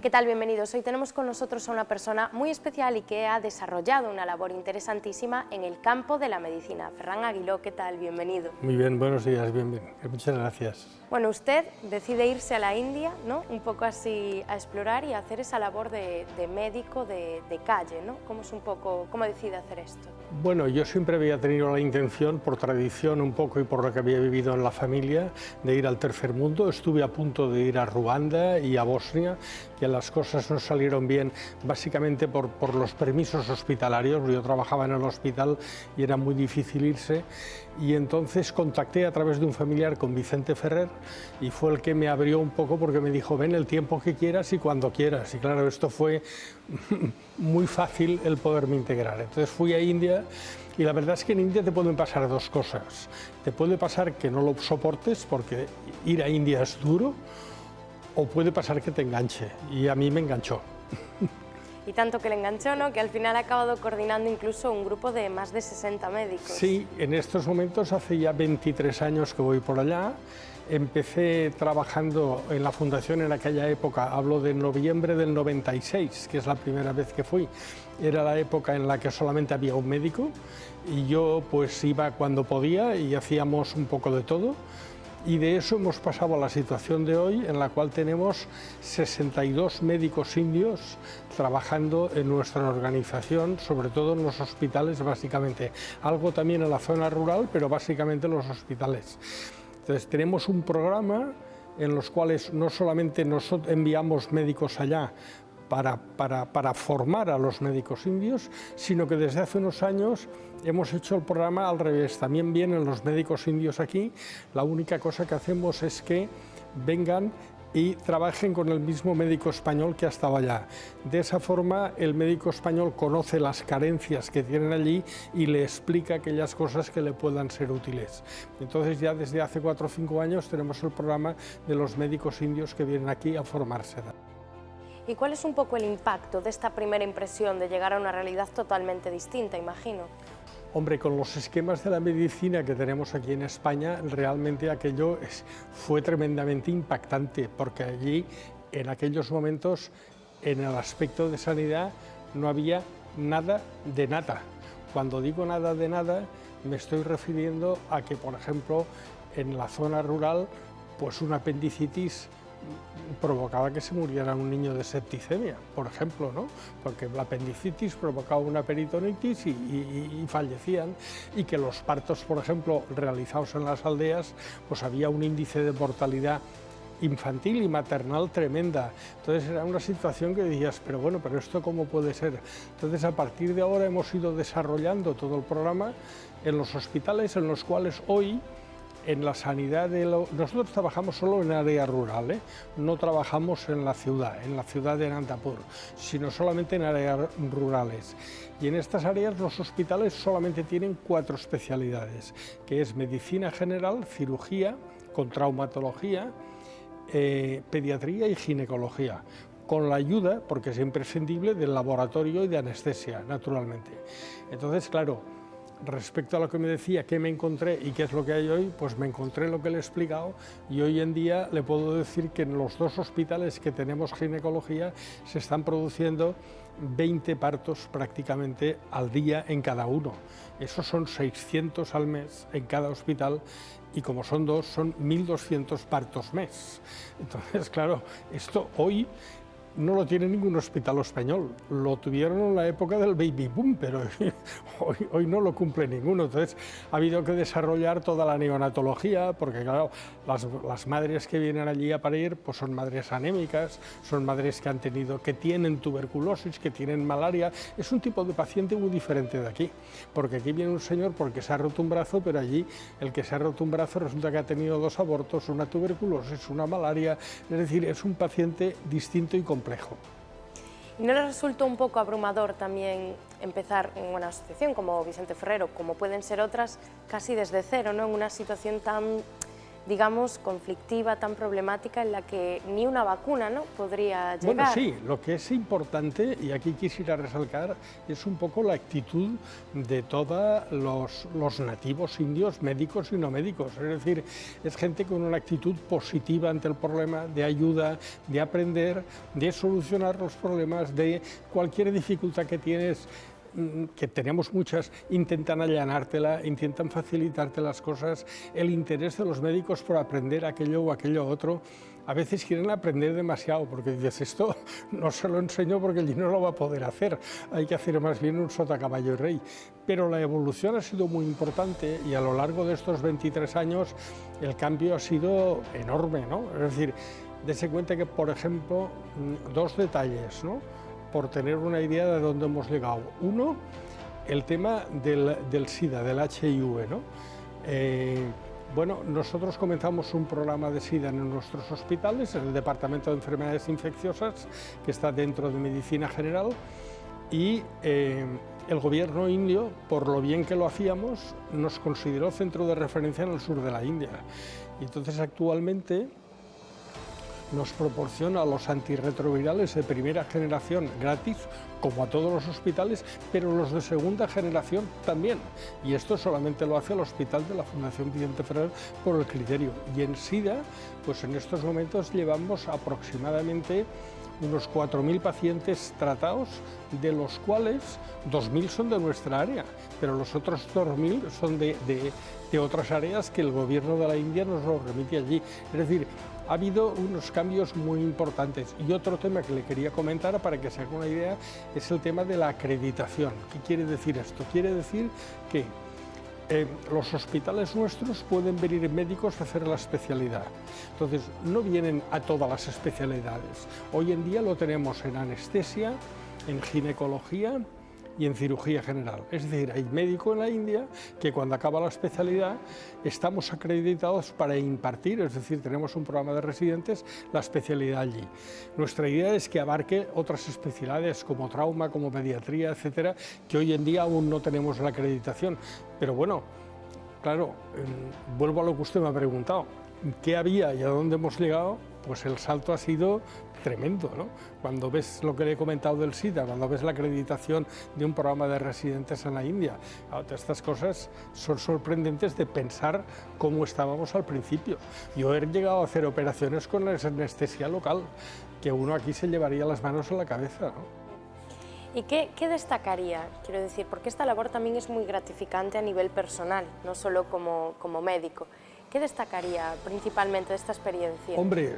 ¿Qué tal? Bienvenidos. Hoy tenemos con nosotros a una persona muy especial y que ha desarrollado una labor interesantísima en el campo de la medicina. Ferran Aguiló, ¿qué tal? Bienvenido. Muy bien, buenos días, bien. Muchas gracias. Bueno, usted decide irse a la India, ¿no? Un poco así a explorar y a hacer esa labor de médico de calle, ¿no? ¿Cómo decide hacer esto? Bueno, yo siempre había tenido la intención, por tradición un poco y por lo que había vivido en la familia, de ir al tercer mundo. Estuve a punto de ir a Ruanda y a Bosnia, que las cosas no salieron bien, básicamente por los permisos hospitalarios. Yo trabajaba en el hospital y era muy difícil irse. Y entonces contacté a través de un familiar con Vicente Ferrer y fue el que me abrió un poco porque me dijo, ven el tiempo que quieras y cuando quieras. Y claro, esto fue muy fácil el poderme integrar. Entonces fui a India y la verdad es que en India te pueden pasar dos cosas. Te puede pasar que no lo soportes porque ir a India es duro, o puede pasar que te enganche, y a mí me enganchó. Y tanto que le enganchó, ¿no?, que al final ha acabado coordinando incluso un grupo de más de 60 médicos. Sí, en estos momentos hace ya 23 años que voy por allá. Empecé trabajando en la fundación en aquella época, hablo de noviembre del 96, que es la primera vez que fui. Era la época en la que solamente había un médico y yo pues iba cuando podía y hacíamos un poco de todo. Y de eso hemos pasado a la situación de hoy, en la cual tenemos 62 médicos indios trabajando en nuestra organización, sobre todo en los hospitales básicamente. Algo también en la zona rural, pero básicamente en los hospitales. Entonces tenemos un programa en los cuales no solamente nosotros enviamos médicos allá para formar a los médicos indios, sino que desde hace unos años hemos hecho el programa al revés. También vienen los médicos indios aquí. La única cosa que hacemos es que vengan y trabajen con el mismo médico español que ha estado allá. De esa forma, el médico español conoce las carencias que tienen allí y le explica aquellas cosas que le puedan ser útiles. Entonces, ya desde hace 4 o 5 años tenemos el programa de los médicos indios que vienen aquí a formarse. ¿Y cuál es un poco el impacto de esta primera impresión de llegar a una realidad totalmente distinta, imagino? Hombre, con los esquemas de la medicina que tenemos aquí en España, realmente aquello fue tremendamente impactante, porque allí, en aquellos momentos, en el aspecto de sanidad, no había nada de nada. Cuando digo nada de nada, me estoy refiriendo a que, por ejemplo, en la zona rural, pues una apendicitis provocaba que se muriera un niño de septicemia, por ejemplo, ¿no? Porque la apendicitis provocaba una peritonitis y fallecían, y que los partos, por ejemplo, realizados en las aldeas, pues había un índice de mortalidad infantil y maternal tremenda. Entonces era una situación que decías, pero bueno, pero esto ¿cómo puede ser? Entonces a partir de ahora hemos ido desarrollando todo el programa en los hospitales en los cuales hoy en la sanidad nosotros trabajamos solo en área rural, no trabajamos en la ciudad de Anantapur, sino solamente en áreas rurales. Y en estas áreas los hospitales solamente tienen 4 especialidades, que es medicina general, cirugía, con traumatología, pediatría y ginecología, con la ayuda, porque es imprescindible, del laboratorio y de anestesia, naturalmente. Entonces, claro, respecto a lo que me decía, qué me encontré y qué es lo que hay hoy, pues me encontré lo que le he explicado, y hoy en día le puedo decir que en los 2 hospitales que tenemos ginecología se están produciendo 20 partos prácticamente al día en cada uno. Esos son 600 al mes en cada hospital, y como son 2, son 1.200 partos mes. Entonces, claro, esto hoy no lo tiene ningún hospital español, lo tuvieron en la época del baby boom, pero hoy no lo cumple ninguno. Entonces ha habido que desarrollar toda la neonatología, porque claro, las madres que vienen allí a parir pues son madres anémicas, son madres que tienen tuberculosis, que tienen malaria. Es un tipo de paciente muy diferente de aquí, porque aquí viene un señor porque se ha roto un brazo, pero allí el que se ha roto un brazo resulta que ha tenido 2 abortos, una tuberculosis, una malaria. Es decir, es un paciente distinto y complejo. ¿Y no les resultó un poco abrumador también empezar en una asociación como Vicente Ferrer, como pueden ser otras, casi desde cero, ¿no?, en una situación tan digamos, conflictiva, tan problemática, en la que ni una vacuna, ¿no?, podría llegar. Bueno, sí, lo que es importante, y aquí quisiera resaltar, es un poco la actitud de todos los nativos indios, médicos y no médicos. Es decir, es gente con una actitud positiva ante el problema, de ayuda, de aprender, de solucionar los problemas, de cualquier dificultad que tienes, que tenemos muchas, intentan allanártela, intentan facilitarte las cosas. El interés de los médicos por aprender aquello o aquello otro, a veces quieren aprender demasiado, porque dices, esto no se lo enseño porque allí no lo va a poder hacer, hay que hacer más bien un sota, caballo y rey. Pero la evolución ha sido muy importante y a lo largo de estos 23 años el cambio ha sido enorme, ¿no? Es decir, dése cuenta que, por ejemplo, dos detalles, ¿no?, por tener una idea de dónde hemos llegado. Uno, el tema del SIDA, del HIV, ¿no? Bueno, nosotros comenzamos un programa de SIDA en nuestros hospitales, en el Departamento de Enfermedades Infecciosas, que está dentro de Medicina General, y el gobierno indio, por lo bien que lo hacíamos, nos consideró centro de referencia en el sur de la India. Y entonces actualmente nos proporciona los antirretrovirales de primera generación gratis, como a todos los hospitales, pero los de segunda generación también. Y esto solamente lo hace el hospital de la Fundación Vicente Ferrer por el criterio. Y en SIDA, pues en estos momentos llevamos aproximadamente unos 4.000 pacientes tratados, de los cuales 2.000 son de nuestra área, pero los otros 2.000 son de otras áreas que el gobierno de la India nos lo remite allí. Es decir, ha habido unos cambios muy importantes. Y otro tema que le quería comentar, para que se haga una idea, es el tema de la acreditación. ¿Qué quiere decir esto? Quiere decir que los hospitales nuestros pueden venir médicos a hacer la especialidad. Entonces, no vienen a todas las especialidades. Hoy en día lo tenemos en anestesia, en ginecología y en cirugía general. Es decir, hay médico en la India que cuando acaba la especialidad estamos acreditados para impartir, es decir, tenemos un programa de residentes, la especialidad allí. Nuestra idea es que abarque otras especialidades como trauma, como pediatría, etcétera, que hoy en día aún no tenemos la acreditación. Pero bueno, claro, vuelvo a lo que usted me ha preguntado, ¿qué había y a dónde hemos llegado? Pues el salto ha sido tremendo, ¿no? Cuando ves lo que le he comentado del SIDA, cuando ves la acreditación de un programa de residentes en la India, estas cosas son sorprendentes de pensar cómo estábamos al principio. Yo he llegado a hacer operaciones con la anestesia local, que uno aquí se llevaría las manos a la cabeza, ¿no? ¿Y qué destacaría? Quiero decir, porque esta labor también es muy gratificante a nivel personal, no solo como médico. ¿Qué destacaría principalmente de esta experiencia? Hombre,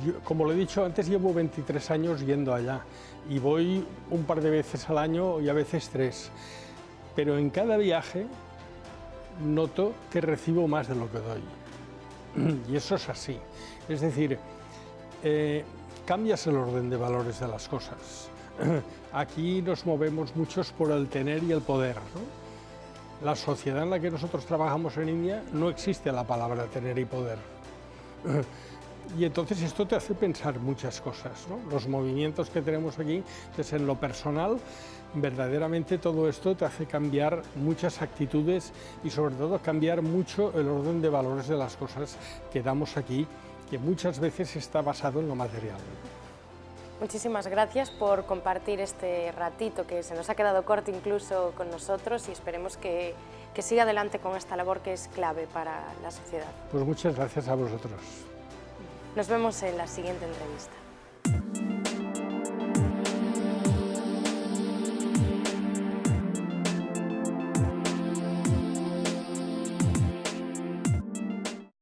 yo, como lo he dicho antes, llevo 23 años yendo allá y voy un par de veces al año y a veces 3. Pero en cada viaje noto que recibo más de lo que doy. Y eso es así. Es decir, cambias el orden de valores de las cosas. Aquí nos movemos muchos por el tener y el poder, ¿no? La sociedad en la que nosotros trabajamos en India no existe la palabra tener y poder. Y entonces esto te hace pensar muchas cosas, ¿no? Los movimientos que tenemos aquí, entonces en lo personal, verdaderamente todo esto te hace cambiar muchas actitudes y sobre todo cambiar mucho el orden de valores de las cosas que damos aquí, que muchas veces está basado en lo material. Muchísimas gracias por compartir este ratito que se nos ha quedado corto incluso con nosotros y esperemos que siga adelante con esta labor que es clave para la sociedad. Pues muchas gracias a vosotros. Nos vemos en la siguiente entrevista.